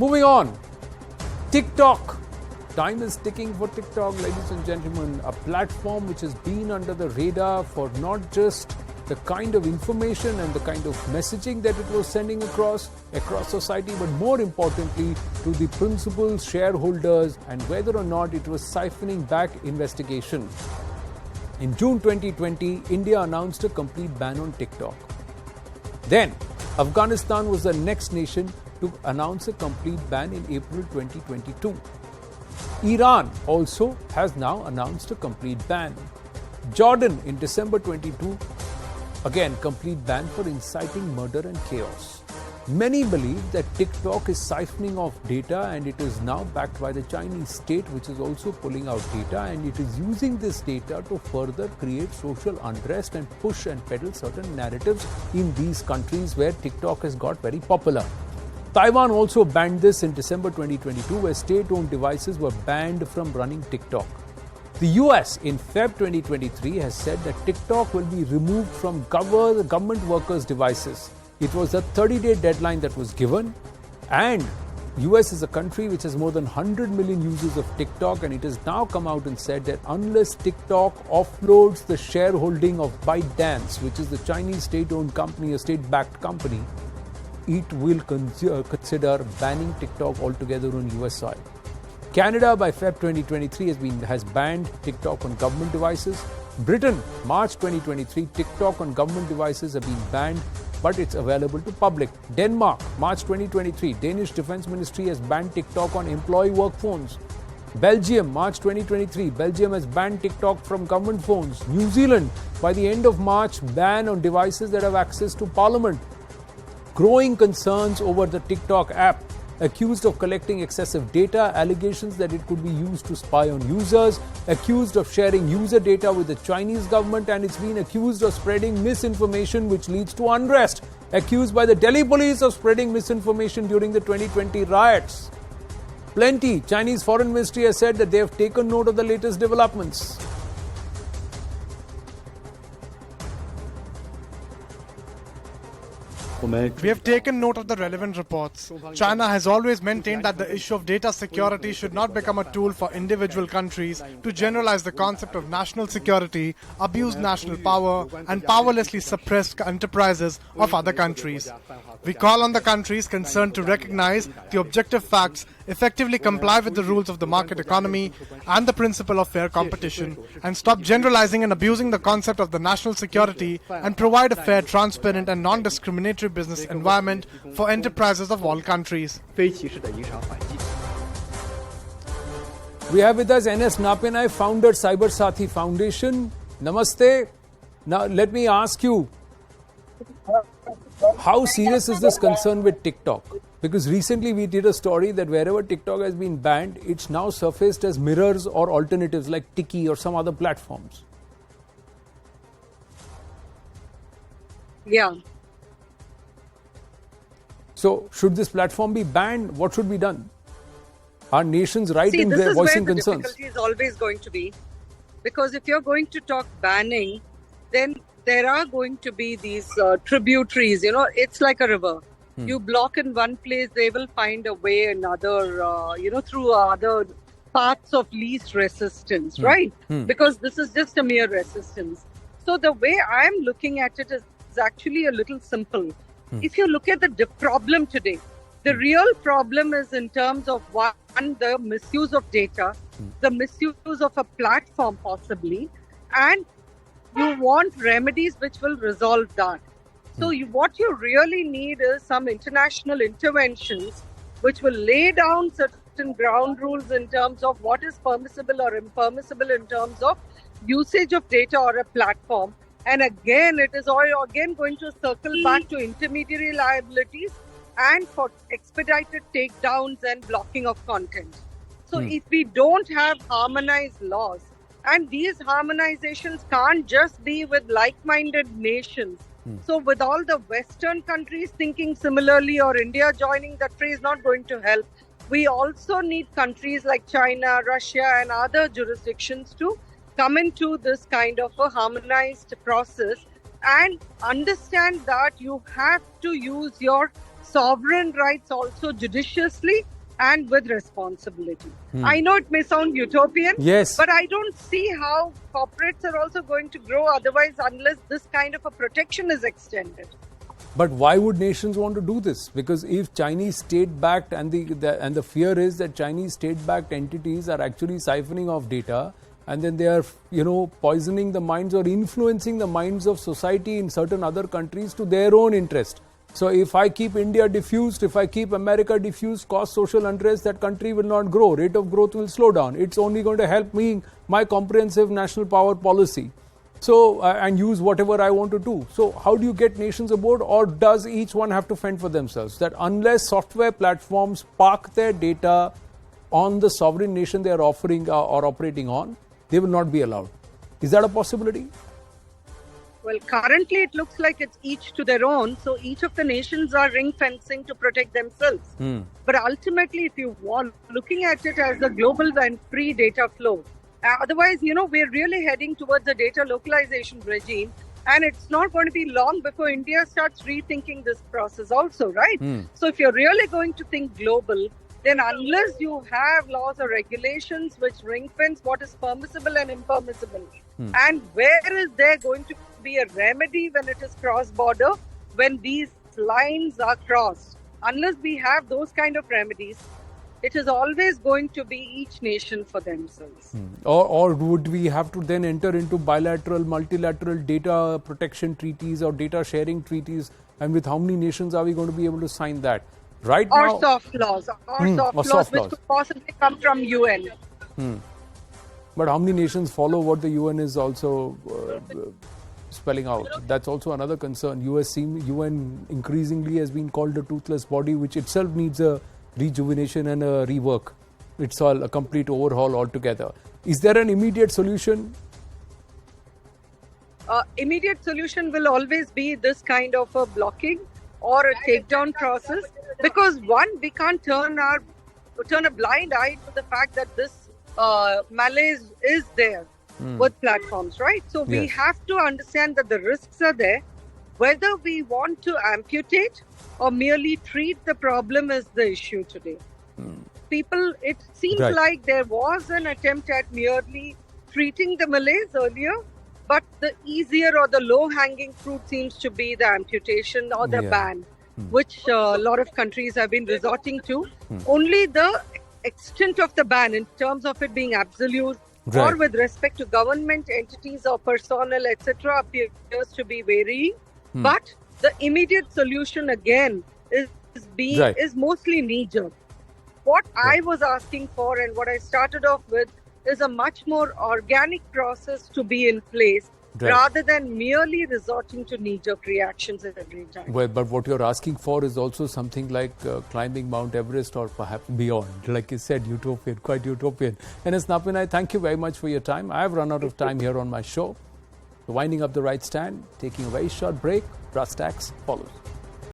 Moving on, TikTok. Time is ticking for TikTok, ladies and gentlemen. A platform which has been under the radar for not just the kind of information and the kind of messaging that it was sending across society, but more importantly to the principal shareholders and whether or not it was siphoning back investigation. In June 2020, India announced a complete ban on TikTok. Then, Afghanistan was the next nation to announce a complete ban in April 2022. Iran also has now announced a complete ban. Jordan in December 22, again complete ban for inciting murder and chaos. Many believe that TikTok is siphoning off data and it is now backed by the Chinese state, which is also pulling out data, and it is using this data to further create social unrest and push and peddle certain narratives in these countries where TikTok has got very popular. Taiwan also banned this in December 2022, where state-owned devices were banned from running TikTok. The US in Feb 2023 has said that TikTok will be removed from government workers' devices. It was a 30-day deadline that was given, and US is a country which has more than 100 million users of TikTok, and it has now come out and said that unless TikTok offloads the shareholding of ByteDance, which is the Chinese state-owned company, a state-backed company, it will consider banning TikTok altogether on US soil. Canada by Feb 2023 has banned TikTok on government devices. Britain, March 2023, TikTok on government devices have been banned, but it's available to public. Denmark, March 2023, Danish Defense Ministry has banned TikTok on employee work phones. Belgium, March 2023, Belgium has banned TikTok from government phones. New Zealand, by the end of March, ban on devices that have access to Parliament. Growing concerns over the TikTok app, accused of collecting excessive data, allegations that it could be used to spy on users, accused of sharing user data with the Chinese government, and it's been accused of spreading misinformation which leads to unrest, accused by the Delhi police of spreading misinformation during the 2020 riots. Plenty. Chinese Foreign Ministry has said that they have taken note of the latest developments. We have taken note of the relevant reports. China has always maintained that the issue of data security should not become a tool for individual countries to generalize the concept of national security, abuse national power, and powerlessly suppress enterprises of other countries. We call on the countries concerned to recognize the objective facts, effectively comply with the rules of the market economy and the principle of fair competition, and stop generalizing and abusing the concept of the national security, and provide a fair, transparent, and non-discriminatory business environment for enterprises of all countries. We have with us NS Napenai, founder Cyber Sathi Foundation. Namaste. Now let me ask you, how serious is this concern with TikTok? Because recently we did a story that wherever TikTok has been banned, it's now surfaced as mirrors or alternatives like Tiki or some other platforms. Yeah. So, should this platform be banned? What should be done? Are nations right in their voicing concerns? This is where the difficulty is always going to be. Because if you're going to talk banning, then there are going to be these tributaries. You know, it's like a river. You block in one place, they will find a way another, through other paths of least resistance, right? Because this is just a mere resistance. So the way I'm looking at it is actually a little simple. If you look at the problem today, the real problem is in terms of one, the misuse of data, the misuse of a platform possibly, and you want remedies which will resolve that. So what you really need is some international interventions which will lay down certain ground rules in terms of what is permissible or impermissible in terms of usage of data or a platform. And again, it is all again going to circle back to intermediary liabilities and for expedited takedowns and blocking of content. So if we don't have harmonized laws, and these harmonizations can't just be with like-minded nations. So with all the Western countries thinking similarly or India joining, that phrase not going to help. We also need countries like China, Russia and other jurisdictions to come into this kind of a harmonized process and understand that you have to use your sovereign rights also judiciously and with responsibility. I know it may sound utopian, Yes. but I don't see how corporates are also going to grow otherwise unless this kind of a protection is extended. But why would nations want to do this? Because if Chinese state-backed and the fear is that Chinese state-backed entities are actually siphoning off data, and then they are, poisoning the minds or influencing the minds of society in certain other countries to their own interest. So if I keep India diffused, if I keep America diffused, cause social unrest, that country will not grow. Rate of growth will slow down. It's only going to help me, my comprehensive national power policy. So, and use whatever I want to do. So, how do you get nations aboard, or does each one have to fend for themselves? That unless software platforms park their data on the sovereign nation they are offering or operating on, they will not be allowed. Is that a possibility? Well, currently it looks like it's each to their own. So each of the nations are ring fencing to protect themselves. But ultimately, if you want, looking at it as the global and free data flow, otherwise, we're really heading towards a data localization regime. And it's not going to be long before India starts rethinking this process also, right? So if you're really going to think global, then unless you have laws or regulations which ring fence what is permissible and impermissible, and where is there going to be a remedy when it is cross-border, when these lines are crossed, unless we have those kind of remedies, it is always going to be each nation for themselves. Or would we have to then enter into bilateral, multilateral data protection treaties or data sharing treaties? And with how many nations are we going to be able to sign that? Right or now, soft laws, which could possibly come from UN. But how many nations follow what the UN is also spelling out? That's also another concern. UN increasingly has been called a toothless body, which itself needs a rejuvenation and a rework. It's all a complete overhaul altogether. Is there an immediate solution? Immediate solution will always be this kind of a blocking or a takedown process, because one, we can't turn a blind eye to the fact that this malaise is there with platforms, right? So we have to understand that the risks are there. Whether we want to amputate or merely treat the problem is the issue today. People, it seems like there was an attempt at merely treating the malaise earlier, but the easier or the low-hanging fruit seems to be the amputation or the ban, which a lot of countries have been resorting to. Only the extent of the ban in terms of it being absolute or with respect to government entities or personnel, etc., appears to be varying. But the immediate solution again is mostly knee-jerk. What I was asking for and what I started off with is a much more organic process to be in place rather than merely resorting to knee-jerk reactions every time. Well, but what you're asking for is also something like climbing Mount Everest or perhaps beyond. Like you said, utopian, quite utopian. And as Napin, I thank you very much for your time. I have run out of time here on my show. So winding up the right stand, taking a very short break, Brass Tacks follows.